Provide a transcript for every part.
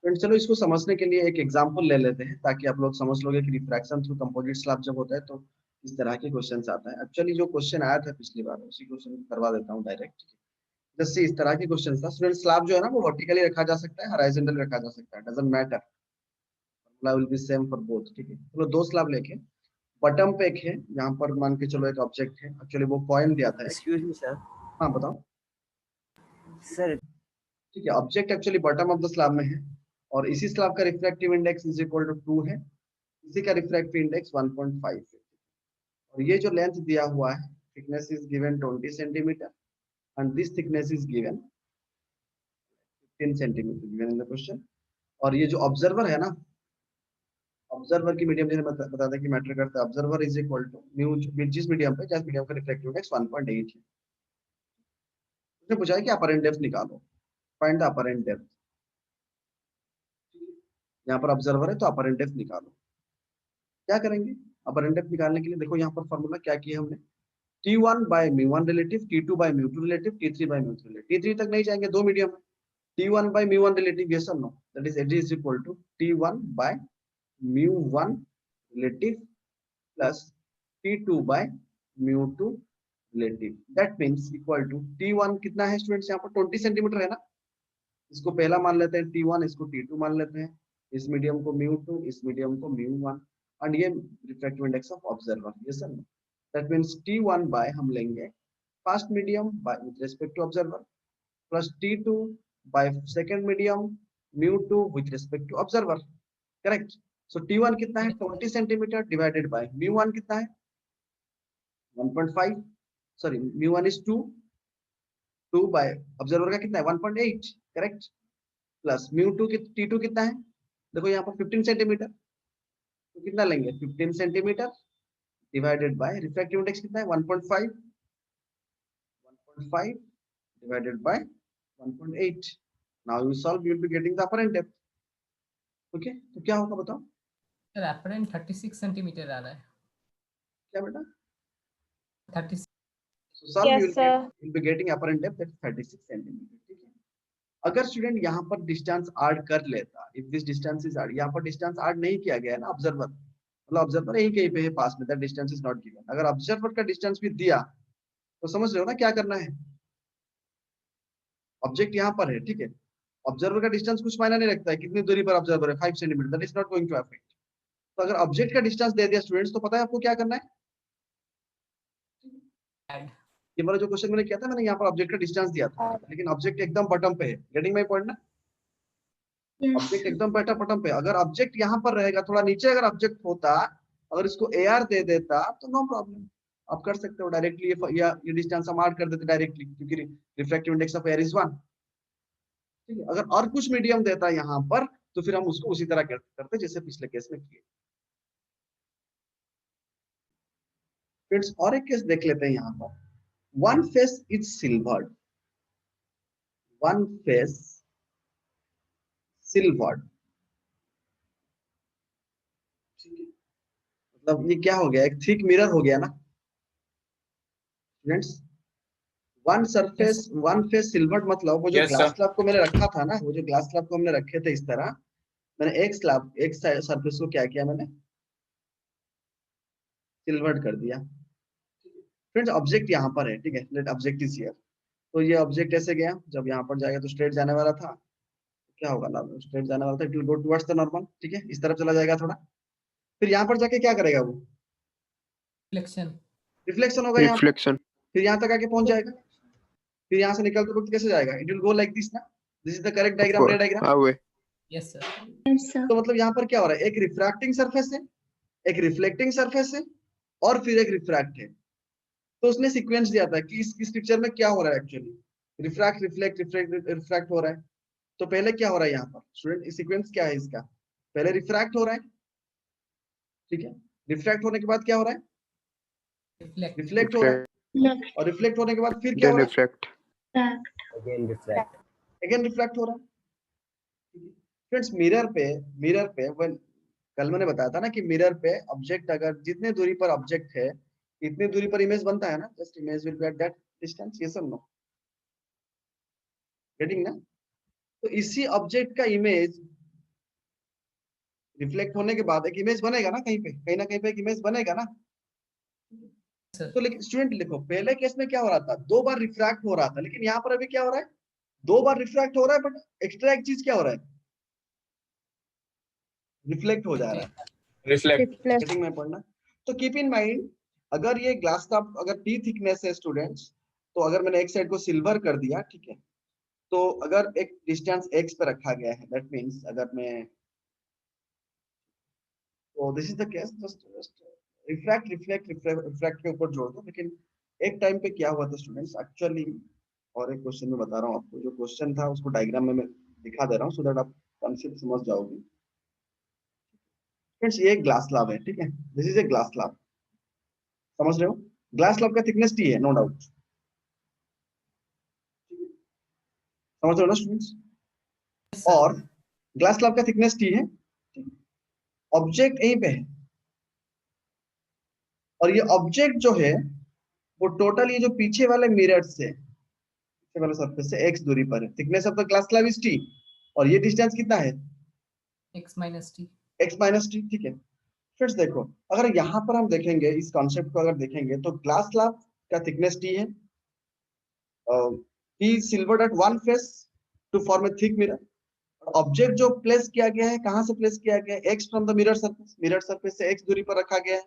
Friends चलो इसको समझने के लिए एक एग्जांपल ले लेते हैं ताकि आप लोग समझ लोगे कि रिफ्रैक्शन थ्रू कंपोजिट स्लैब जब होता है तो इस तरह के क्वेश्चंस आता है। एक्चुअली जो क्वेश्चन आया था पिछली बार उसी क्वेश्चन को करवा देता हूँ डायरेक्ट। जैसे इस तरह के क्वेश्चन था स्टूडेंट, स्लैब जो है ना वो वर्टिकली रखा जा सकता है, हॉरिजॉन्टल रखा जा सकता है, doesn't matter, formula will be same for both. ठीक है, चलो दो स्लैब लेके बॉटम पे एक है, यहाँ पर मान के चलो एक ऑब्जेक्ट है, एक्चुअली वो पॉइंट दिया था। Excuse me sir. हाँ बताओ सर ठीक है, object actually bottom of the slab में है और इसी स्लैब का refractive index is equal to 2 है, इसी का रिफ्रैक्टिव इंडेक्स 1.5 है और ये जो लेंथ दिया हुआ है, thickness is given 20 centimetre and this thickness is given 10 centimetre given in the question. और ये जो ऑब्जर्वर है ना, ऑब्जर्वर की मीडियम जैसे बता दें कि मैटर करता है, observer is equal to mu जिस मीडियम पे, जिस मीडियम का रिफ्रैक्टिव इंडेक्स 1.8 है। उसने पूछा है कि अपरेंट डेप्थ निकालो, फाइंड द अपरेंट डेप्थ। यहाँ पर ऑब्जर्वर है तो अपरेंट डेप्थ निकालो। क्या करेंगे अपरेंट डेप्थ निकालने के लिए? देखो यहाँ पर फॉर्मूला क्या किया हमने, T1 by mu1 relative, T2 by mu2 relative, T3 by mu3 relative। T3 तक नहीं जाएंगे, दो मीडियम है। T1 by mu1 relative, yes or no? That is it is equal to T1 by mu1 relative plus T2 by mu2 relative। That means equal to T1 कितना है students, यहाँ पर 20 centimetre है ना, इसको पहला मान लेते हैं T1, इसको T2 मान लेते हैं, इस मीडियम को mu2, इस मीडियम को mu1 एंड ये refractive index of observer, yes और no? That means T1 by हम लेंगे first medium by with respect to observer plus T2 by second medium mu2 with respect to observer, correct? So T1 कितना है 20 centimetre divided by mu1 कितना है 1.5, sorry mu1 is 2, 2 bye observer का कितना है 1.8, correct? Plus mu2 की T2 कितना है, देखो यहाँ पर 15 सेंटीमीटर, तो कितना लेंगे 15 centimetre divided by refractive index कितना है 1.5, 1.5 divided by 1.8। Now you solve, you will be getting the apparent depth। Okay, तो क्या होगा बताओ? सर apparent 36 सेंटीमीटर आ रहा है। क्या बेटा? 36। So solve, Yes, you will be getting apparent depth at 36 centimetre. ठीक है, अगर स्टूडेंट यहाँ पर डिस्टेंस ऐड कर लेता, if this distance is add, यहाँ पर डिस्टेंस ऐड नहीं किया गया है ना ऑब्जर्वर, मतलब ऑब्जर्वर यही कहीं पे है पास में, that distance is not given. अगर ऑब्जर्वर का डिस्टेंस भी दिया तो समझ रहे हो ना क्या करना है? ऑब्जेक्ट यहाँ पर है, ठीक है, ऑब्जर्वर का डिस्टेंस कुछ मायने नहीं रखता है, कितनी दूरी पर ऑब्जर्वर है 5 centimetre, that is not going to affect. तो अगर ऑब्जेक्ट का डिस्टेंस दे दिया स्टूडेंट्स तो पता है आपको क्या करना है? ये वाला जो क्वेश्चन मैंने किया था, मैंने यहाँ पर ऑब्जेक्ट का डिस्टेंस दिया था, लेकिन ऑब्जेक्ट एकदम बॉटम पे है, गेटिंग माय पॉइंट ना? ऑब्जेक्ट एकदम बॉटम पे, अगर ऑब्जेक्ट यहाँ पर रहेगा, थोड़ा नीचे अगर ऑब्जेक्ट होता, अगर इसको AR दे देता तो नो प्रॉब्लम, आप कर सकते हो डायरेक्टली, ये डिस्टेंस हम ऐड कर देते डायरेक्टली, क्योंकि refractive index of air is 1। ठीक है, अगर और कुछ मीडियम देता है यहाँ पर तो फिर हम उसको उसी तरह करते जैसे पिछले केस में किए। फ्रेंड्स और एक केस देख लेते हैं यहाँ पर, one face is silvered, one face silvered. मतलब ये क्या हो गया, एक थिक मिरर हो गया ना स्टूडेंट्स। वन फेस सिल्वर्ड मतलब वो जो ग्लास स्लैब को मैंने रखा था ना, वो जो ग्लास स्लैब को हमने रखे थे इस तरह, मैंने एक स्लैब एक सरफेस को क्या किया, मैंने सिल्वर्ड कर दिया। फ्रेंड्स ऑब्जेक्ट यहाँ पर है, ठीक है, लेट ऑब्जेक्ट इज हियर। तो ये ऑब्जेक्ट ऐसे गया, जब यहाँ पर जाएगा तो स्ट्रेट जाने वाला था, क्या होगा ना, स्ट्रेट जाने वाला था, it will go towards the normal, ठीक है, इस तरफ चला जाएगा थोड़ा, फिर यहाँ पर जाके क्या करेगा वो, रिफ्लेक्शन होगा यहाँ, फिर यहाँ तक आके पहुंच जाएगा, फिर यहाँ से निकलते वक्त कैसे जाएगा, it will go like this ना, this is the correct diagram, ray diagram. Yes sir. तो मतलब यहाँ पर क्या हो रहा है, एक रिफ्रैक्टिंग सरफेस है, एक रिफ्लेक्टिंग सरफेस है और फिर एक रिफ्रैक्ट है। तो उसने सीक्वेंस दिया था कि इस पिक्चर में क्या हो रहा है, actually refract reflect reflect refract हो रहा है। तो पहले क्या हो रहा है यहाँ पर स्टूडेंट, सीक्वेंस क्या है इसका, पहले रिफ्रैक्ट हो रहा है, ठीक है, रिफ्रैक्ट होने के बाद क्या हो रहा है, रिफ्लेक्ट हो रहा है, और रिफ्लेक्ट होने के बाद फिर क्या हो रहा है, अगेन रिफ्रैक्ट हो रहा है। फ्रेंड्स मिरर पे कल मैंने बताया था ना कि मिरर पे ऑब्जेक्ट अगर जितने दूरी पर ऑब्जेक्ट है इतनी दूरी पर इमेज बनता है ना, just image will B at that distance, yes और नो, गेटिंग ना? तो इसी ऑब्जेक्ट का इमेज रिफ्लेक्ट होने के बाद एक इमेज बनेगा ना, कहीं ना कहीं पे एक इमेज बनेगा ना। सर तो लेकिन स्टूडेंट लिखो, पहले केस में क्या हो रहा था, 2 बार रिफ्रैक्ट हो रहा था, लेकिन यहाँ पर अभी क्या हो रहा है, 2 बार रिफ्रैक्ट हो रहा है, बट एक्स्ट्रा एक चीज क्या हो रहा है, रिफ्लेक्ट हो जा रहा है। रिफ्लेक्ट। गेटिंग माय पॉइंट ना? तो कीप इन माइंड, अगर ये ग्लास का अगर टी थिकनेस है स्टूडेंट्स, तो अगर मैंने एक साइड को सिल्वर कर दिया, ठीक है, तो अगर एक डिस्टेंस x पे रखा गया है, दैट मींस अगर मैं, तो this is the case, just refract के ऊपर जोड़ दो। लेकिन एक टाइम पे क्या हुआ था स्टूडेंट्स एक्चुअली, और एक क्वेश्चन में बता रहा हूँ आपको, जो क्वेश्चन था उसको डायग्राम में मैं दिखा दे रहा हूँ, सो दैट आप कॉन्सेप्ट समझ जाओगे। फ्रेंड्स ये एक ग्लास स्लैब है, ठीक है, this is a glass slab, समझ रहे हो? ग्लास स्लैब का थिकनेस टी है, नो डाउट, समझ रहे हो ना स्टूडेंट्स? और ग्लास स्लैब का थिकनेस टी है, ऑब्जेक्ट यहीं पे है, और ये ऑब्जेक्ट जो है वो टोटल ये जो पीछे वाले मिरर से, पीछे वाले सरफेस से x दूरी पर है। Thickness of the glass slab is t, और ये डिस्टेंस कितना है, x minus T. x minus T, ठीक है। फ्रेंड्स देखो, अगर यहाँ पर हम देखेंगे इस कॉन्सेप्ट को, अगर देखेंगे तो ग्लास स्लैब का थिकनेस t है, t silvered at one face to form a thick mirror. Object जो प्लेस किया गया है, कहां से प्लेस किया गया है, x from the mirror surface से x दूरी पर रखा गया है।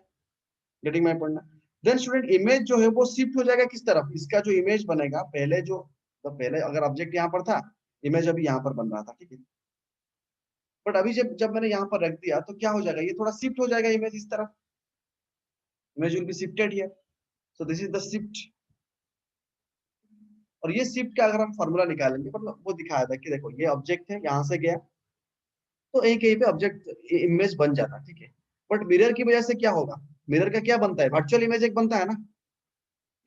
Getting my point? Then student image जो है वो शिफ्ट हो जाएगा किस तरफ, इसका जो इमेज बनेगा, पहले जो, तो पहले अगर ऑब्जेक्ट यहाँ पर था, इमेज अभी यहाँ पर बन रहा था, ठीक है, बट अभी जब जब मैंने यहाँ पर रख दिया तो क्या हो जाएगा, ये थोड़ा शिफ्ट हो जाएगा इमेज इस तरफ, image will be shifted here, so this is the shift. और ये शिफ्ट का अगर हम फॉर्मूला निकालेंगे, मतलब वो दिखाया था कि देखो ये ऑब्जेक्ट है, यहाँ से गया, तो एक कहीं पे ऑब्जेक्ट इमेज बन जाता, ठीक है, बट मिरर की वजह से क्या होगा, मिरर का क्या बनता है, वर्चुअल इमेज एक बनता है ना।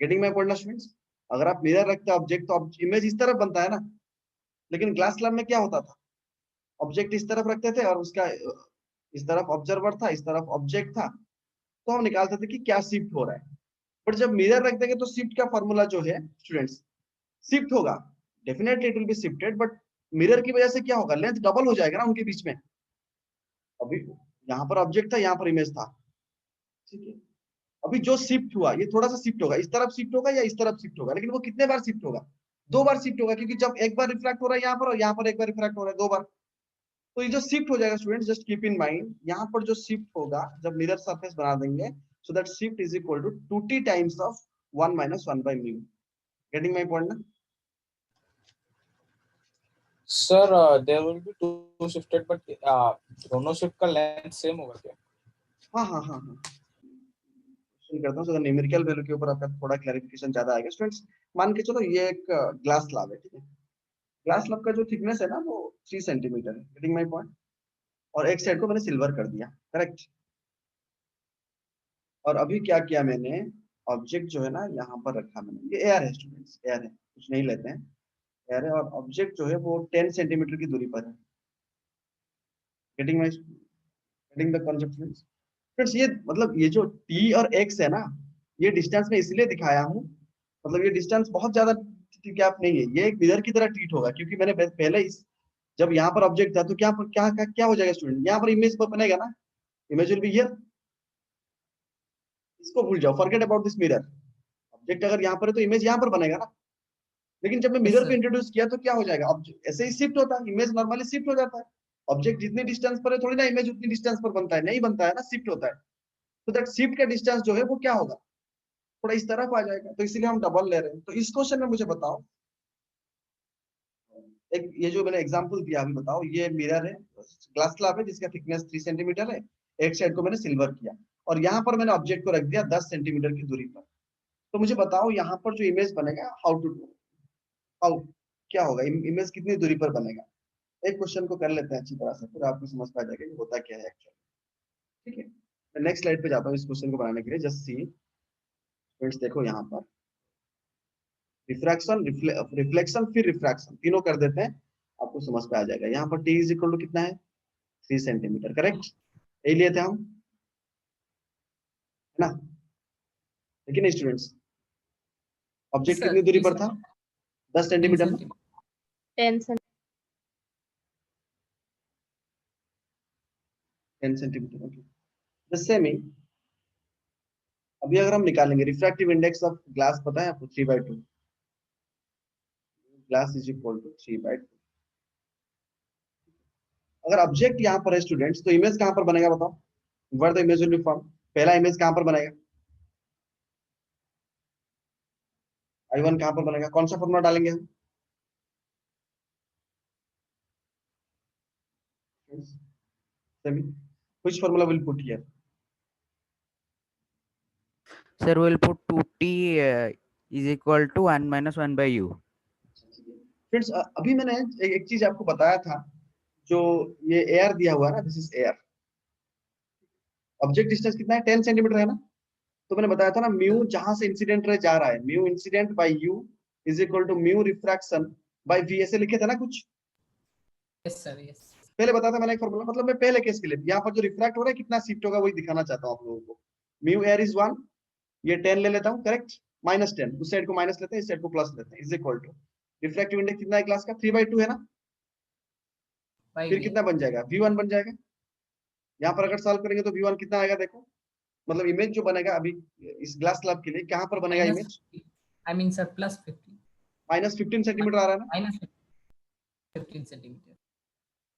Getting my point students? अगर आप मिरर रखते हैं ऑब्जेक्ट, तो इमेज इस तरफ बनता है ना, लेकिन ग्लास स्लैब में क्या होता था, ऑब्जेक्ट इस तरफ रखते थे और उसका इस तरफ ऑब्जर्वर था, इस तरफ ऑब्जेक्ट था, तो हम निकालते थे कि क्या शिफ्ट हो रहा है। बट जब मिरर रख देंगे तो शिफ्ट का फॉर्मूला जो है स्टूडेंट्स, शिफ्ट होगा, definitely it will be shifted, but mirror की वजह से क्या होगा, लेंथ डबल हो जाएगा ना उनके बीच में। अभी यहाँ पर ऑब्जेक्ट था, यहाँ पर इमेज था, ठीक है, अभी जो शिफ्ट हुआ ये थोड़ा सा शिफ्ट होगा, इस तरफ शिफ्ट होगा या इस तरफ शिफ्ट होगा, लेकिन वो कितने बार शिफ्ट होगा, 2 बार शिफ्ट होगा, क्योंकि जब एक बार रिफ्रैक्ट हो रहा है यहाँ पर, और यहाँ पर एक बार रिफ्रैक्ट हो रहा है 2 बार, तो ये जो शिफ्ट हो जाएगा student, just keep in mind, यहाँ पर जो शिफ्ट होगा जब मिरर सरफेस बना देंगे, so that shift is equal to 2t times of 1 minus 1 by mu. Getting my point ना? Sir there will be two shifted, but दोनों शिफ्ट का लेंथ सेम होगा क्या? हाँ हाँ हाँ हाँ, शुरू करता हूँ, so न्यूमेरिकल वैल्यू के ऊपर आपका थोड़ा क्लैरिफिकेशन ज्यादा आएगा स्टूडेंट्स। मान के चलो ये एक ग्लास स्लैब है, ठीक है, ग्लास स्लैब का जो थिकनेस है ना वो 3 सेंटीमीटर है। Getting my point? और एक साइड को मैंने सिल्वर कर दिया, करेक्ट। और अभी क्या किया मैंने, ऑब्जेक्ट जो है ना यहाँ पर रखा मैंने, ये एयर है स्टूडेंट्स, एयर है, कुछ नहीं लेते हैं, एयर है, और ऑब्जेक्ट जो है वो 10 सेंटीमीटर की दूरी पर है। Getting my, getting the concept friends? Friends ये मतलब ये जो t और x है ना, ये डिस्टेंस में इसलिए दिखाया हूँ, मतलब ये डिस्टेंस बहुत ज्यादा गैप नहीं है, ये एक मिरर की तरह ट्रीट होगा, क्योंकि मैंने पहले इस, जब यहाँ पर ऑब्जेक्ट था तो क्या हो जाएगा स्टूडेंट, यहाँ पर इमेज बनेगा ना, इमेज विल बी हियर, इसको भूल जाओ, forget about this mirror. Object अगर यहाँ पर है तो इमेज यहाँ पर बनेगा ना, लेकिन जब मैं Yes, मिरर पे sir. इंट्रोड्यूस किया तो क्या हो जाएगा, ऐसे ही शिफ्ट होता है, इमेज नॉर्मली शिफ्ट हो जाता है, ऑब्जेक्ट जितनी डिस्टेंस पर है थोड़ी ना इमेज उतनी डिस्टेंस पर बनता है, नहीं बनता है ना, शिफ्ट होता है। तो दैट शिफ्ट का डिस्टेंस जो है वो क्या होगा, थोड़ा इस तरफ आ जाएगा, तो इसीलिए हम डबल ले रहे हैं। तो इस क्वेश्चन में मुझे बताओ, एक ये जो मैंने एग्जांपल दिया अभी बताओ, ये मिरर है, ग्लास स्लैब है जिसका थिकनेस 3 सेंटीमीटर है, एक साइड को मैंने सिल्वर किया, और यहाँ पर मैंने ऑब्जेक्ट को रख दिया 10 सेंटीमीटर की दूरी पर। तो मुझे बताओ यहाँ पर जो इमेज बनेगा, हाउ क्या होगा, इमेज कितनी दूरी पर बनेगा। एक क्वेश्चन को कर लेते हैं अच्छी तरह से, फिर आपको समझ पा जाएगा कि होता क्या है एक्चुअली, ठीक है। मैं नेक्स्ट स्लाइड पे जाता हूँ इस क्वेश्चन को बनाने के लिए, जस्ट सी फ्रेंड्स, देखो यहाँ पर रिफ्रैक्शन, रिफ्लेक्शन फिर रिफ्रैक्शन, तीनों कर देते हैं, आपको समझ पे आ जाएगा। यहाँ पर t इज इक्वल टू कितना है, 3 सेंटीमीटर, करेक्ट, यही लिए थे हम, है ना, लेकिन स्टूडेंट्स Yes, ऑब्जेक्ट sir. कितनी दूरी पर Please, था, 10 10 सेंटीमीटर ना, centimeter. 10 cm. 10 centimeter. Okay, the same ही अभी अगर हम निकालेंगे रिफ्रैक्टिव इंडेक्स ऑफ ग्लास, पता है आपको 3/2, ग्लास इज इक्वल टू 3/2। अगर ऑब्जेक्ट यहाँ पर है स्टूडेंट्स, तो इमेज कहाँ पर बनेगा बताओ, what the image will B form. पहला इमेज कहाँ पर बनेगा, I1 कहाँ पर बनेगा, कौन सा फॉर्मूला डालेंगे हम, which formula will put here? Sir, we'll put 2t is equal to 1 minus 1 by u. Friends अभी मैंने एक चीज आपको बताया था, जो ये एयर दिया हुआ है ना, this is air, object distance कितना है 10 सेंटीमीटर है ना, तो मैंने बताया था ना म्यू जहां से इंसिडेंट रे जा रहा है, mu incident by U is equal to mu refraction by V, ऐसे लिखे थे ना कुछ यस सर, यस। पहले बताया था मैंने एक फॉर्मूला, मतलब मैं पहले केस के लिए यहाँ पर जो रिफ्रैक्ट हो रहा है कितना शिफ्ट होगा वही दिखाना चाहता हूँ आप लोगों को। म्यू एयर इज 1, ये 10 ले लेता हूँ करेक्ट, माइनस 10, उस साइड को माइनस लेते हैं, इस साइड को प्लस लेते हैं, is equal to refractive index कितना है ग्लास का 3/2 है ना, फिर कितना बन जाएगा V1 बन जाएगा। यहाँ पर अगर सॉल्व करेंगे तो V1 कितना आएगा देखो, मतलब इमेज जो बनेगा अभी इस ग्लास स्लैब के लिए कहाँ पर बनेगा image, I mean sir plus 50, minus 15 centimeter आ रहा है ना, माइनस 15 सेंटीमीटर,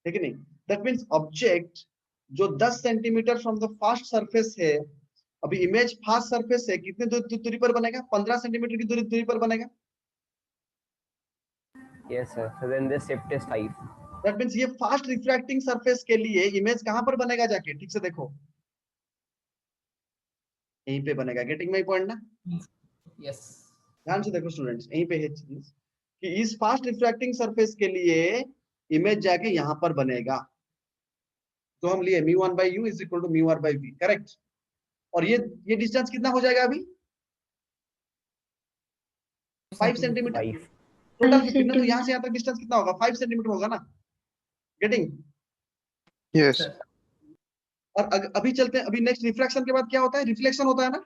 ठीक है नहीं, दैट मींस ऑब्जेक्ट जो 10 centimetre from the fast surface है, अभी इमेज फास्ट सरफेस है, कितने दूरी पर बनेगा, 15 सेंटीमीटर की दूरी पर बनेगा। Yes, sir. So then the shift is 5. That means ये फास्ट रिफ्रैक्टिंग सरफेस के लिए इमेज कहां पर बनेगा जाके, ठीक से देखो यहीं पे बनेगा, गेटिंग माय पॉइंट ना, यस। ध्यान से देखो स्टूडेंट्स, यहीं पे है चीज कि इस फास्ट रिफ्रैक्टिंग सरफेस के लिए इमेज जाके यहां पर बनेगा, तो हम लिए μ1 by u is equal to μr by v, correct. और ये डिस्टेंस कितना हो जाएगा अभी 5 सेंटीमीटर 5. टोटल 15 ना, तो यहाँ से यहाँ तक डिस्टेंस कितना होगा 5 सेंटीमीटर होगा ना, गेटिंग। Yes. सर और अभी चलते हैं, अभी नेक्स्ट रिफ्रैक्शन के बाद क्या होता है, रिफ्लेक्शन होता है ना,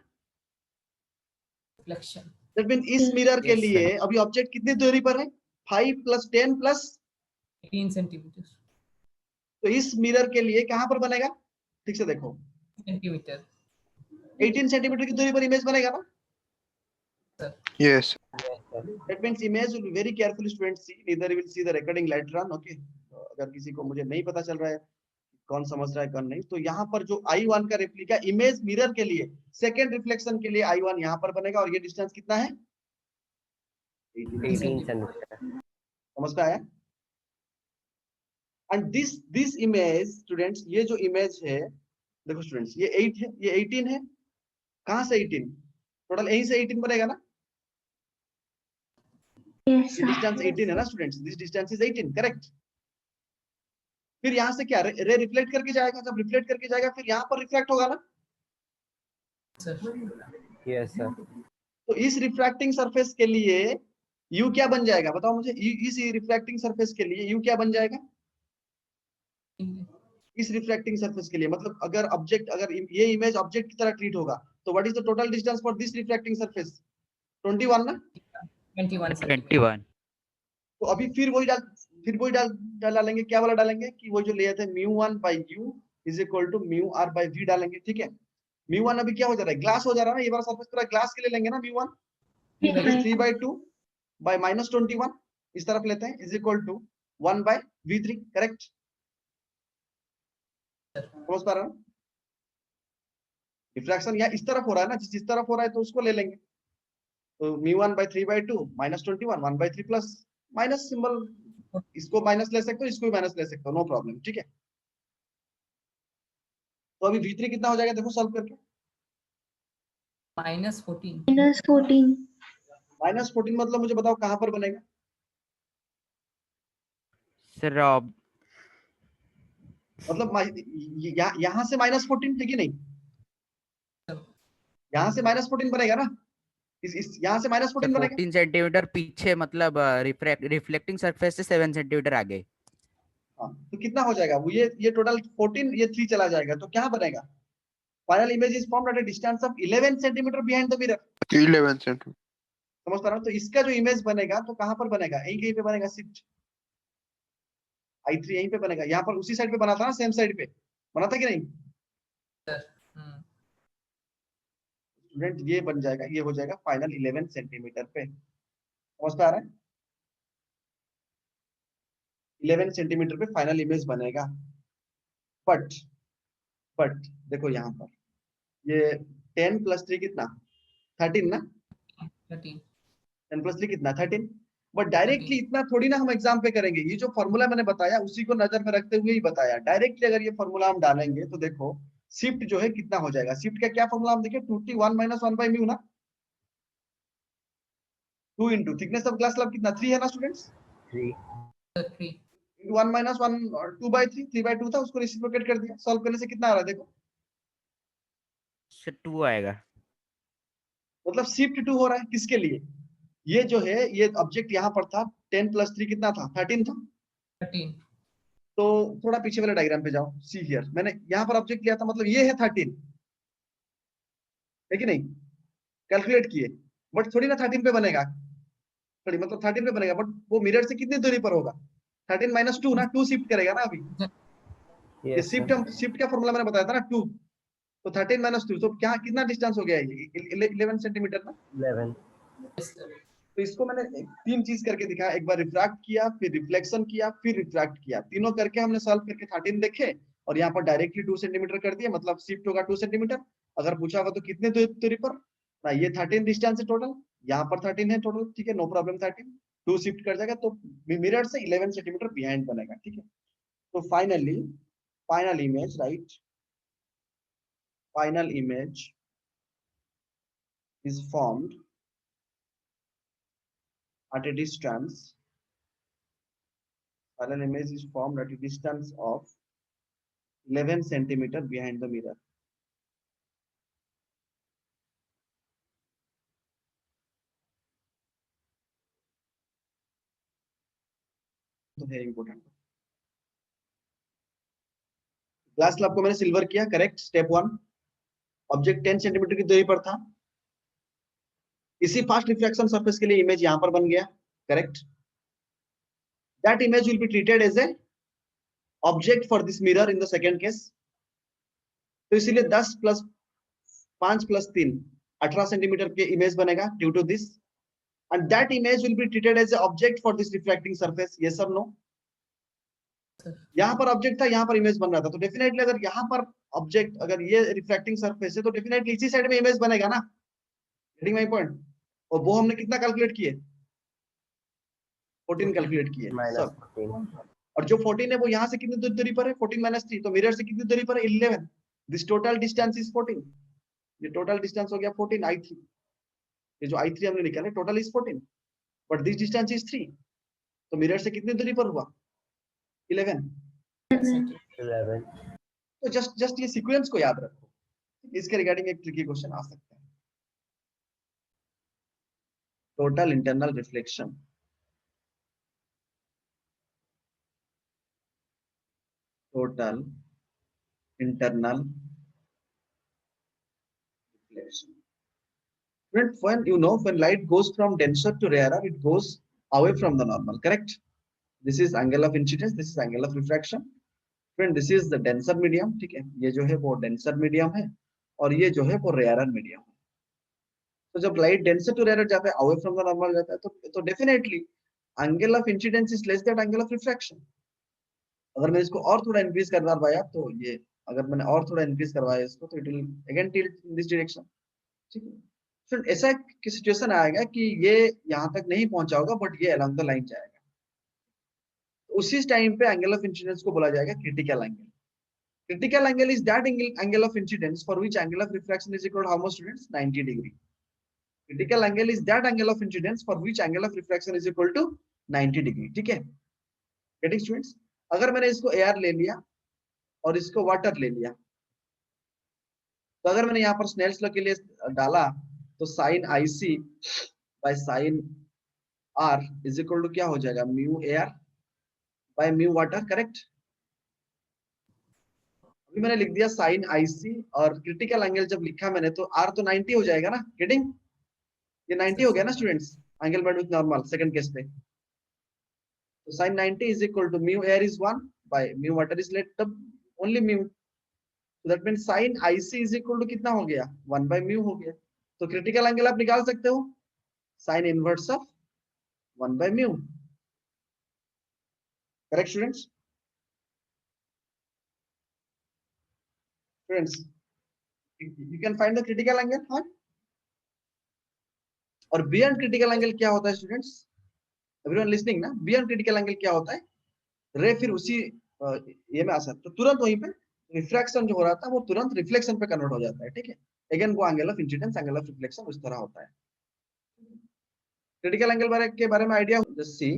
रिफ्लेक्शन, दैट मीन इस मिरर के Yes, लिए sir. अभी ऑब्जेक्ट कितनी दूरी पर है 5 + 10 + 18 सेंटीमीटर, तो इस मिरर के लिए कहां पर बनेगा, ठीक से देखो सेंटीमीटर, 18 सेंटीमीटर की दूरी पर इमेज बनेगा ना, Yes. Yes, sir. that means image will be very carefully students see, neither will see the recording later on, okay। तो अगर किसी को मुझे नहीं पता चल रहा है कौन समझ रहा है कौन नहीं, तो यहाँ पर जो I1 का रेप्लिका इमेज मिरर के लिए सेकंड रिफ्लेक्शन के लिए I1 यहाँ पर बनेगा, और ये डिस्टेंस कितना है 18 centimeter. समझ में आया। एंड दिस इमेज स्टूडेंट्स, ये जो इमेज है देखो स्टूडेंट्स, ये 8 है, ये 18 है, कहां से 18, टोटल यहीं से 18 बनेगा ना, Yes, ये डिस्टेंस 18 है ना students, this distance is 18, correct. फिर यहाँ से क्या रे रिफ्लेक्ट करके जाएगा, जब रिफ्लेक्ट करके जाएगा फिर यहाँ पर रिफ्लेक्ट होगा ना, सर Yes, sir. तो इस रिफ्रैक्टिंग सरफेस के लिए U क्या बन जाएगा बताओ मुझे, इस रिफ्रैक्टिंग सरफेस के लिए U क्या बन जाएगा, इस रिफ्रैक्टिंग सरफेस के लिए, मतलब अगर ऑब्जेक्ट, अगर ये इमेज ऑब्जेक्ट की तरह ट्रीट होगा तो what is the total distance for this refracting surface 21 ना, 21 सेंटीमीटर, 21. तो अभी फिर वही डालेंगे, क्या वाला डालेंगे कि वो जो लिए थे μ1 by u is equal to μr by v डालेंगे, ठीक है। μ1 अभी क्या हो जा रहा है, ग्लास हो जा रहा है ना, ये वाला सरफेस पूरा ग्लास के लिए लेंगे ना μ1, 3/2 by -21 इस तरफ लेते हैं, is equal to 1 by v3, correct, समझ पा रहे हो, रिफ्रैक्शन या इस तरफ हो रहा है ना, जिस तरफ हो रहा है तो उसको ले लेंगे, तो μ1 by 3/2 -21 1/3 प्लस माइनस सिंबल, इसको माइनस ले सकते हो, इसको भी माइनस ले सकते हो, नो प्रॉब्लम, ठीक है। तो अभी v3 कितना हो जाएगा देखो सॉल्व करके, -14, -14. -14 मतलब मुझे बताओ कहां पर बनेगा, Sir, मतलब यहाँ से -14, ठीक है नहीं, यहाँ से -14 बनेगा ना, इस यहाँ से -14 बनेगा, 14 सेंटीमीटर पीछे, मतलब रिफ्लेक्टिंग सरफेस से 7 सेंटीमीटर आगे. हाँ, तो कितना हो जाएगा वो, ये टोटल 14, ये 3 चला जाएगा, तो क्या बनेगा, final image is formed at a distance of 11 centimetre behind the mirror, 11 centimeter. समझ पा रहा हूँ, तो इसका जो इमेज बनेगा तो कहां पर बनेगा, यहीं कहीं पे बनेगा, शिफ्ट I3 यहीं पे बनेगा, यहाँ पर उसी साइड पे बना था ना, सेम साइड पे, बना था कि नहीं Sir. Hmm. स्टूडेंट? ये बन जाएगा, ये हो जाएगा फाइनल 11 सेंटीमीटर पे। समझ पा रहे हैं? 11 सेंटीमीटर पे फाइनल इमेज बनेगा। बट देखो यहाँ पर ये 10 प्लस 3 कितना, 13 ना? 13. 10 प्लस 3 कितना, 13। बट डायरेक्टली इतना थोड़ी ना हम एग्जाम पे करेंगे। ये जो फॉर्मूला मैंने बताया उसी को नजर में रखते हुए ही बताया। डायरेक्टली अगर ये फॉर्मूला हम डालेंगे तो देखो शिफ्ट जो है कितना हो जाएगा। शिफ्ट का क्या फॉर्मूला हम देखिए, 2t1 - 1 बाई म्यू ना, 2 into thickness of glass slab कितना, 3 है ना स्टूडेंट्स? 3. Sir, 3. 1 - 1 2 बाई 3, 3 बाई 2 था, उसको रेसिप्रोकेट कर दिया। सॉल्व करने से कितना आ रहा है देखो, से 2 आएगा। मतलब शिफ्ट 2 हो रहा है। किसके लिए? ये जो है ये ऑब्जेक्ट यहाँ पर था, 10 प्लस 3 कितना था, 13 था। 13. तो थोड़ा पीछे वाले डायग्राम पे जाओ, सी हियर, मैंने यहाँ पर ऑब्जेक्ट लिया था, मतलब ये है 13, है कि नहीं? कैलकुलेट किए, बट थोड़ी ना 13 पे बनेगा, थोड़ी मतलब 13 पे बनेगा, बट वो मिरर से कितनी दूरी पर होगा, 13 - 2 ना, 2 शिफ्ट करेगा ना अभी। ये Yes, शिफ्ट sir. शिफ्ट का फॉर्मूला मैंने बताया था ना, 2, तो 13 - 2, तो क्या कितना डिस्टेंस हो गया ये, 11 सेंटीमीटर ना। 11. Yes, sir. तो इसको मैंने 3 चीज करके दिखाया, एक बार रिफ्रैक्ट किया, फिर रिफ्लेक्शन किया, फिर रिफ्रैक्ट किया, तीनों करके हमने सॉल्व करके 13 देखे, और यहाँ पर डायरेक्टली 2 सेंटीमीटर कर दिया, मतलब शिफ्ट होगा 2 सेंटीमीटर। अगर पूछा होगा तो कितने दूरी पर ना, ये 13 डिस्टेंस है टोटल, यहाँ पर 13 है टोटल, ठीक है, नो प्रॉब्लम। 13 2 शिफ्ट कर जाएगा तो मिरर से 11 सेंटीमीटर बिहाइंड बनेगा, ठीक है। तो finally final image, right, final image is formed at a distance, final image is formed at a distance of 11 centimeter behind the mirror. तो है इंपॉर्टेंट। ग्लास स्लैब को मैंने सिल्वर किया, करेक्ट, स्टेप 1। ऑब्जेक्ट 10 सेंटीमीटर की दूरी पर था। इसी फास्ट रिफ्लेक्शन सरफेस के लिए इमेज यहां पर बन गया, correct. That image will be treated as a object for this mirror in the second case. तो इसीलिए 10 प्लस 5 प्लस 3 18 सेंटीमीटर के इमेज बनेगा due to this, and that image will be treated as an object for this refracting surface, yes or no? यहाँ पर object था, यहाँ पर image बन रहा था, तो डेफिनेटली अगर यहाँ पर ऑब्जेक्ट, अगर ये रिफ्रैक्टिंग सरफेस है तो डेफिनेटली इसी साइड में इमेज बनेगा ना, गेटिंग माय पॉइंट। और वो हमने कितना कैलकुलेट किए, 14 कैलकुलेट किए Minus सब। 14. और जो 14 है वो यहाँ से कितनी दूरी पर है, 14 - 3, तो मिरर से कितनी दूरी पर है, 11। दिस टोटल डिस्टेंस इज 14, ये टोटल डिस्टेंस हो गया 14 I3। ये जो I3 हमने निकाला total is 14, but this distance is 3, तो मिरर से कितनी दूरी पर हुआ, 11। 11. तो जस्ट ये सीक्वेंस को याद रखो, इसके रिगार्डिंग एक ट्रिकी क्वेश्चन आ सकता है। Total internal reflection, total internal reflection, when you know when light goes from denser to rarer, it goes away from the normal, correct? This is angle of incidence, this is angle of refraction. Friend, this is the denser medium, ठीक है, ये जो है वो denser medium है, और ये जो है वो rarer medium है। तो जब लाइट डेंसर टू रेयर जाता है, अवे फ्रॉम द नॉर्मल जाता है, तो definitely angle of incidence is less that angle of refraction. अगर मैं इसको और थोड़ा इंक्रीज करवा पाया तो ये, अगर मैंने और थोड़ा इंक्रीज करवाया इसको, तो it will again tilt in this direction, ठीक है। फिर ऐसा की सिचुएशन आएगा कि ये यहाँ तक नहीं पहुंचा होगा, बट ये अलोंग द लाइन जाएगा, तो उसी टाइम पे एंगल ऑफ इंसिडेंस को बोला जाएगा critical angle. Critical angle is that angle of incidence for which angle of refraction is equal to how much students, 90 degree. Critical angle is that angle of incidence for which angle of refraction is equal to 90 degree, ठीक है। Getting students? अगर मैंने इसको air ले लिया और इसको water ले लिया, तो अगर मैंने यहाँ पर स्नेल्स लॉ के लिए डाला, तो sine IC by sine R is equal to क्या हो जाएगा, mu air by mu water, correct. अभी मैंने लिख दिया साइन IC, और क्रिटिकल एंगल जब लिखा मैंने तो R तो 90 हो जाएगा ना, गेटिंग, ये 90 हो गया ना students, angle bend with normal second case पे। तो sin 90 is equal to mu air is 1 by mu water is let, तब only mu, that mean sine IC is equal to कितना हो गया 1 by म्यू हो गया। तो क्रिटिकल एंगल आप निकाल सकते हो sine inverse of 1 by mu. Correct students? Friends you can find the critical angle, हाँ? और बियॉन्ड क्रिटिकल एंगल क्या होता है स्टूडेंट्स? एवरीवन लिसनिंग ना, बियॉन्ड क्रिटिकल एंगल क्या होता है? रे फिर उसी ये में आ सकता है, तुरंत वहीं पे रिफ्रैक्शन जो हो रहा था वो तुरंत रिफ्लेक्शन पे कन्वर्ट हो जाता है, ठीक है? अगेन वो angle of incidence, angle of reflection उस तरह होता है। क्रिटिकल एंगल के बारे में आइडिया जस्ट सी,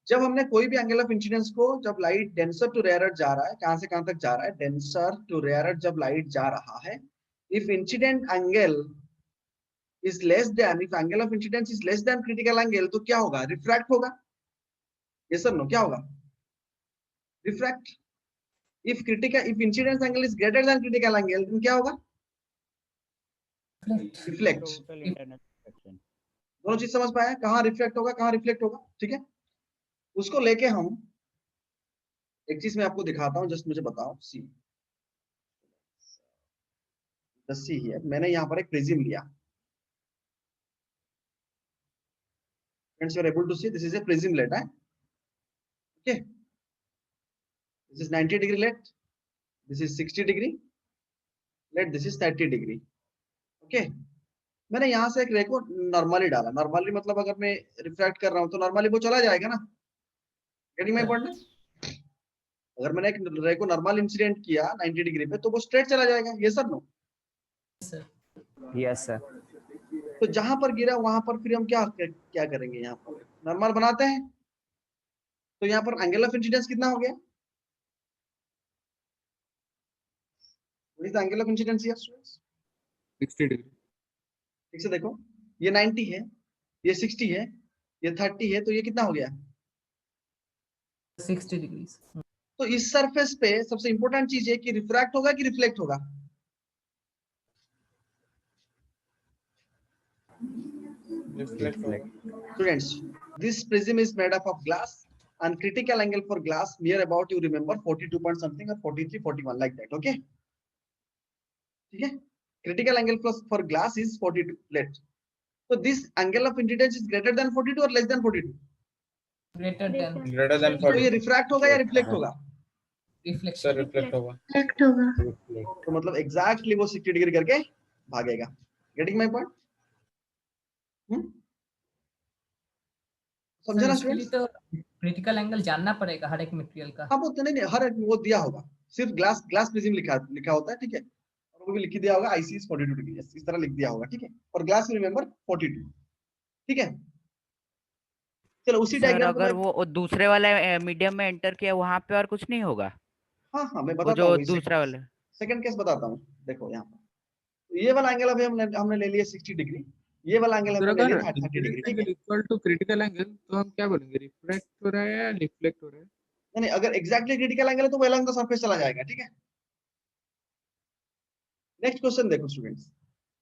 जब हमने कोई भी एंगल ऑफ इंसिडेंस को, जब लाइट डेंसर टू रेयरर जा रहा है, कहां से कहां तक जा रहा है? डेंसर टू रेयरर जब लाइट जा रहा है, if incident angle is less than, if angle of incidence is less than critical angle, तो क्या होगा? रिफ्रैक्ट होगा। yes or no? क्या होगा? Refract. if critical, if incidence angle is greater than critical angle, then क्या होगा? Reflect. Total internal reflection. दोनों चीज समझ पाया? कहाँ रिफ्लेक्ट होगा, कहाँ रिफ्लेक्ट होगा, ठीक है? उसको लेके हम एक चीज मैं आपको दिखाता हूँ, जस्ट मुझे बताओ। सी सी है, मैंने यहाँ पर एक प्रिज्म लिया। Friends, you are able to see this is a prism let, okay? This is 90 degree let, this is 60 degree let, this is 30 degree, okay? मैंने यहाँ से एक रे को नॉर्मली डाला। नॉर्मली मतलब अगर मैं रिफ्रैक्ट कर रहा हूँ तो नॉर्मली वो चला जाएगा ना, गेटिंग माय पॉइंट? अगर मैंने एक रे को नॉर्मल इंसिडेंट किया 90 डिग्री पे तो वो स्ट्रेट चला जाएगा, ये सर नो? Yes sir. तो जहां पर गिरा वहां पर फिर हम क्या करेंगे? यहाँ पर नॉर्मल बनाते हैं, तो यहाँ पर एंगल ऑफ इंसिडेंस कितना हो गया? What is the angle of incidence here students? 60 degree. ठीक से देखो, ये 90 है, ये 60 है, ये 30 है, तो ये कितना हो गया? 60 degrees. तो इस सरफेस पे सबसे इंपॉर्टेंट चीज है कि रिफ्रैक्ट होगा कि रिफ्लेक्ट होगा? Students, this prism is made up of glass and critical angle for glass near about, you remember, 42 point something or 43, 41 like that, okay? ठीक है? Critical angle for glass is 42. Let. So this angle of incidence is greater than 42 or less than 42? Greater than Greater than तो ये 40. Refract होगा या reflect होगा? reflection. Sir, reflect होगा. Reflect होगा। तो मतलब एग्जैक्टली वो 60 डिग्री करके भागेगा। Getting my point? समझा ना इसके लिए स्टूडेंट्स? तो क्रिटिकल एंगल जानना पड़ेगा हर एक मटेरियल का। हाँ वो तो नहीं, हर एक वो दिया होगा, सिर्फ ग्लास प्रिज्म लिखा होता है, ठीक है? और वो भी लिख दिया होगा आईसी इज 42 डिग्री, इस तरह लिख दिया होगा, ठीक है? और ग्लास रिमेंबर 42, ठीक है? चलो उसी सर डायग्राम अगर वो दूसरे वाले मीडियम में एंटर किया वहां पे और कुछ नहीं होगा? हाँ मैं वो बताता जो हूँ, दूसरा वाला। सेकंड केस बताता हूँ। देखो यहाँ पर ये वाला एंगल अभी हमने ले लिया 60 डिग्री, ये वाला एंगल हमने ले अगर लिया 30 डिग्री, ठीक है? इक्वल टू क्रिटिकल एंगल तो हम क्या बोलेंगे? रिफ्लेक्ट हो रहा है या रिफ्लेक्ट हो रहा है? नहीं, अगर एग्जैक्टली क्रिटिकल एंगल है तो वो अलोंग द सरफेस चला जाएगा, ठीक है? नेक्स्ट क्वेश्चन देखो स्टूडेंट्स,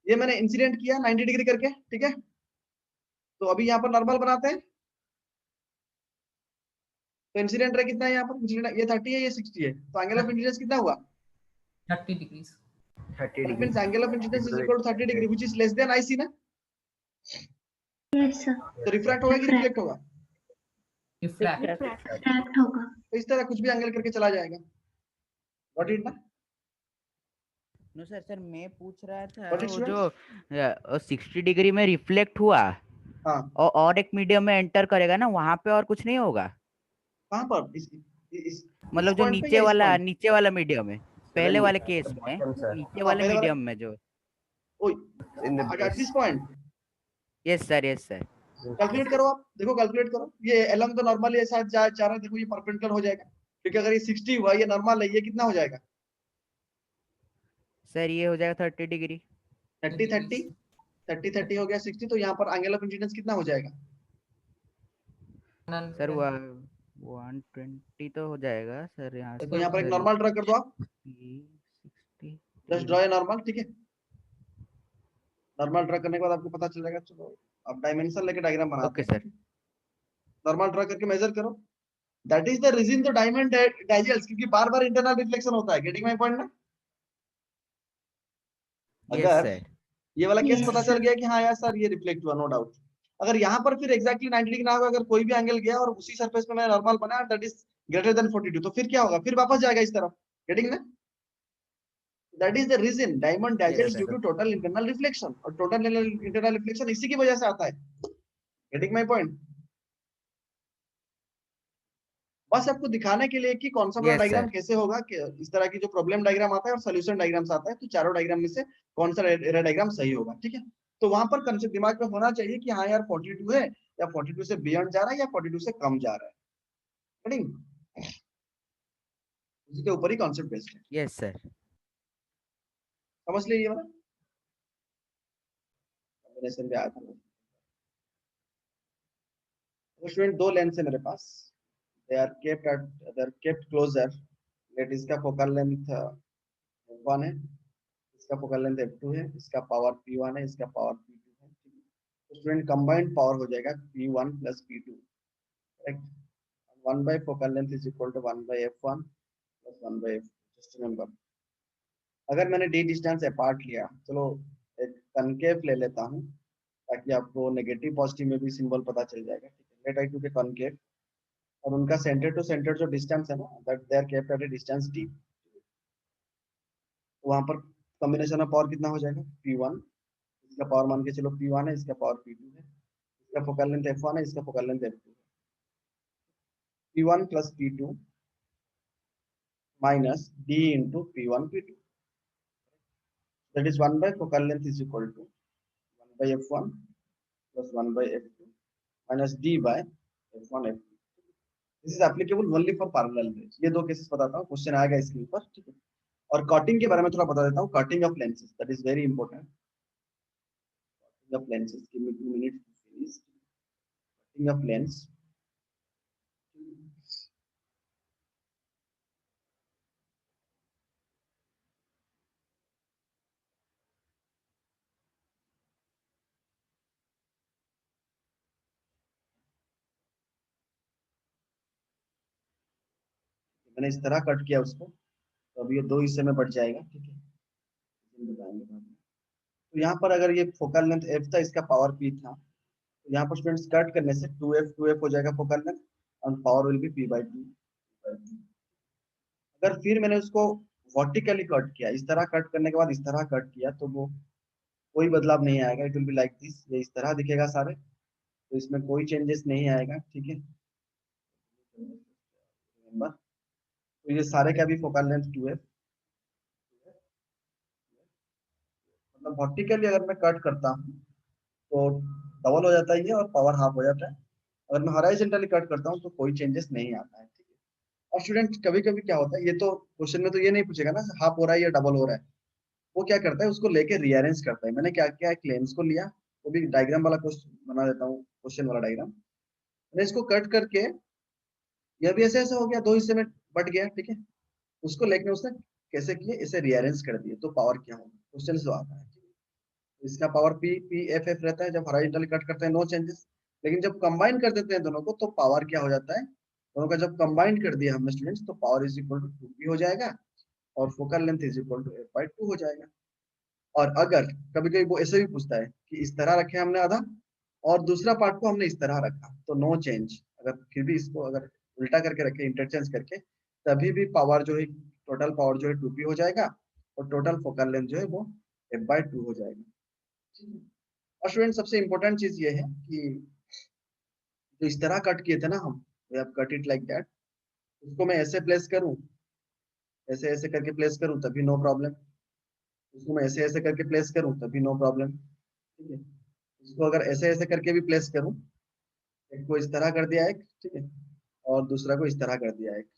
ये मैंने इंसिडेंट किया 90 डिग्री करके, ठीक है? तो अभी यहाँ पर नॉर्मल बनाते हैं, तो इंसिडेंट रे कितना है यहाँ पर? इंसिडेंट ये 30 है, ये 60 है, तो एंगल ऑफ इंसिडेंस कितना हुआ? 30 degrees. 30 That degree. means angle of incidence is equal to 30 degree, which is less than IC ना? Yes sir. तो रिफ्रैक्ट होगा कि रिफ्लेक्ट होगा? Refract. रिफ्लेक्ट होगा। तो इस तरह कुछ भी एंगल करके चला जाएगा। Got it ना? नो सर मैं पूछ रहा था Got it, वो जो 60 डिग्री में रिफ्लेक्ट हुआ हाँ, और एक मीडियम में एंटर करेगा ना, वहां पे और कुछ नहीं होगा? कहाँ पर? इस मतलब जो point पे या इस point? नीचे वाला मीडियम है, पहले वाले केस में नीचे वाले पहले वाला- मीडियम में जो। ओए, at this point, yes sir calculate करो आप, देखो कैलकुलेट करो, ये along the normal ये साथ जा रहा है, देखो ये परपेंडिकुलर हो जाएगा, क्योंकि अगर ये 60 हुआ, ये नॉर्मल है, ये कितना हो जाएगा? सर ये हो जाएगा 30 डिग्री। 30 हो गया 60, तो यहाँ पर एंगल ऑफ इंसिडेंस कितना हो जाएगा? सर 120 तो हो जाएगा सर यहाँ से। तो यहाँ पर एक नॉर्मल ड्रा कर दो आप, 60 जस्ट ड्रॉ ए नॉर्मल, ठीक है? नॉर्मल ड्रा करने के बाद आपको पता चल जाएगा। चलो अब डायमेंशन लेके डायग्राम बनाते ओके हैं। सर। नॉर्मल ड्रा करके मेजर करो, दैट इज द रीजन तो डायमंड डाइजल्स, क्योंकि बार बार इंटरनल रिफ्लेक्शन होता है। गेटिंग माय पॉइंट ना? Yes, अगर sir. ये वाला केस Yes, पता चल sir. गया कि हाँ यार सर ये रिफ्लेक्ट हुआ, नो डाउट। अगर यहाँ पर फिर एग्जैक्टली 90 डिग्री ना होगा, अगर कोई भी एंगल गया और उसी सरफेस पे मैंने नॉर्मल बनाया दैट इज ग्रेटर देन 42, तो फिर क्या होगा, फिर वापस जाएगा इस तरफ। गेटिंग ना? That is the reason diamond Yes, digests sir. Due to total internal reflection, और टोटल इंटरनल रिफ्लेक्शन इसी की वजह से आता है। Getting my point? बस आपको दिखाने के लिए कि कौन सा वाला Yes, डायग्राम sir. कैसे होगा, कि इस तरह की जो प्रॉब्लम डायग्राम आता है और सॉल्यूशन डायग्राम्स आता है, तो चारों डायग्राम में से कौन सा एरर डायग्राम सही होगा। ठीक है, तो वहां पर कंसेप्ट दिमाग में होना चाहिए कि हाँ यार 42 है, या 42 से बियॉन्ड जा रहा है, या 42 से कम जा रहा है। Getting? उसी के ऊपर ही कॉन्सेप्ट बेस्ड है। Yes, sir. समझ लीजिए वाला कॉम्बिनेशन भी आया था। तो स्टूडेंट दो लेंस है मेरे पास, they are kept closer. Let इसका फोकल लेंथ f1 है, इसका फोकल लेंथ f2 है, इसका पावर p1 है, इसका पावर p2 है। तो स्टूडेंट कंबाइंड पावर हो जाएगा p1 plus p2, correct? 1 by focal length is equal to 1 by f1 plus 1 by f2. Just remember, अगर मैंने d डिस्टेंस अपार्ट लिया, चलो एक कनकेव ले लेता हूँ ताकि आपको नेगेटिव पॉजिटिव में भी सिंबल पता चल जाएगा। ठीक है, let I took concave, और उनका सेंटर टू सेंटर जो डिस्टेंस है ना, that they are kept at a distance d। वहां पर कॉम्बिनेशन ऑफ पावर कितना हो जाएगा, p1, इसका पावर मान के चलो p1 है, इसका पावर p2 है, इसका फोकल लेंथ f1 है, इसका फोकल लेंथ f2 है। p1 plus p2 minus d into p1 p2, that is 1 by focal length is equal to 1 by f1 plus 1 by f2 minus d by f1 f2. This is applicable only for parallel rays. ये दो cases बताता हूँ, question आएगा इसके ऊपर। ठीक है, और कटिंग के बारे में थोड़ा बता देता हूँ। Cutting of lenses, that is very important. Cutting of lenses, give me 2 minutes to finish. Cutting of lens, मैंने इस तरह कट किया उसको, तो अभी ये दो हिस्से में बढ़ जाएगा। ठीक है, बताएंगे बाद में। तो यहाँ पर अगर ये फोकल लेंथ f था, इसका पावर p था, तो यहाँ पर स्टूडेंट्स कट करने से 2f हो जाएगा फोकल लेंथ, और पावर विल बी p/2। अगर फिर मैंने उसको वर्टिकली कट किया, इस तरह कट करने के बाद इस तरह कट किया, तो वो कोई बदलाव नहीं आएगा। It will be like this, ये इस तरह दिखेगा सारे, तो इसमें कोई चेंजेस नहीं आएगा। ठीक है, तो ये सारे का भी फोकल लेंथ 2f, मतलब वर्टिकली अगर मैं कट करता हूँ तो डबल हो जाता है ये, और पावर हाफ हो जाता है। अगर मैं हॉरिजॉन्टली कट करता हूँ तो कोई चेंजेस नहीं आता है। ठीक है, और स्टूडेंट कभी कभी क्या होता है, ये तो क्वेश्चन में तो ये नहीं पूछेगा ना हाफ हो रहा है या डबल हो रहा है, वो क्या करता है उसको लेके रीअरेंज करता है। मैंने क्या किया, एक लेंस को लिया, वो भी डायग्राम वाला क्वेश्चन बना देता हूँ, क्वेश्चन वाला डायग्राम। मैंने इसको कट करके, यह भी ऐसे ऐसे हो गया, दो हिस्से में बट गया। ठीक है, उसको लेके उसने कैसे किए, इसे रीअरेंज कर दिए, तो पावर क्या होगा, क्वेश्चन जो आता है। इसका पावर पी एफ एफ रहता है, जब हॉरिजॉन्टली कट करते हैं नो चेंजेस, लेकिन जब कंबाइन कर देते हैं दोनों को, तो पावर क्या हो जाता है, दोनों का जब कंबाइन कर दिया हमने स्टूडेंट्स, तो power is equal to 2p हो जाएगा, और focal length is equal to f/2 हो जाएगा। और अगर कभी कभी वो ऐसे भी पूछता है कि इस तरह रखे हमने आधा, और दूसरा पार्ट को हमने इस तरह रखा, तो नो चेंज। अगर फिर भी इसको अगर उल्टा करके रखे, इंटरचेंज करके, तभी भी पावर जो है, टोटल पावर जो है 2p हो जाएगा, और टोटल फोकल लेंथ जो है वो f/2 हो जाएगा। और स्टूडेंट सबसे इंपॉर्टेंट चीज ये है कि जो इस तरह कट किए थे ना हम, we have cut it like that, उसको मैं ऐसे प्लेस करूं, ऐसे ऐसे करके प्लेस करूं तभी नो प्रॉब्लम, उसको मैं ऐसे ऐसे करके प्लेस करूं तभी नो प्रॉब्लम। ठीक है, इसको अगर ऐसे ऐसे करके भी प्लेस करूं, एक को इस तरह कर दिया एक, ठीक है, और दूसरा को इस तरह कर दिया एक,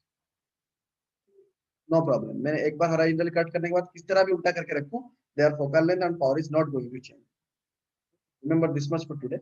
नो प्रॉब्लम। मैंने एक बार हॉरिजॉन्टली कट करने के बाद किस तरह भी उल्टा करके रखूं, their focal length and power is not going to change. Remember this much for today.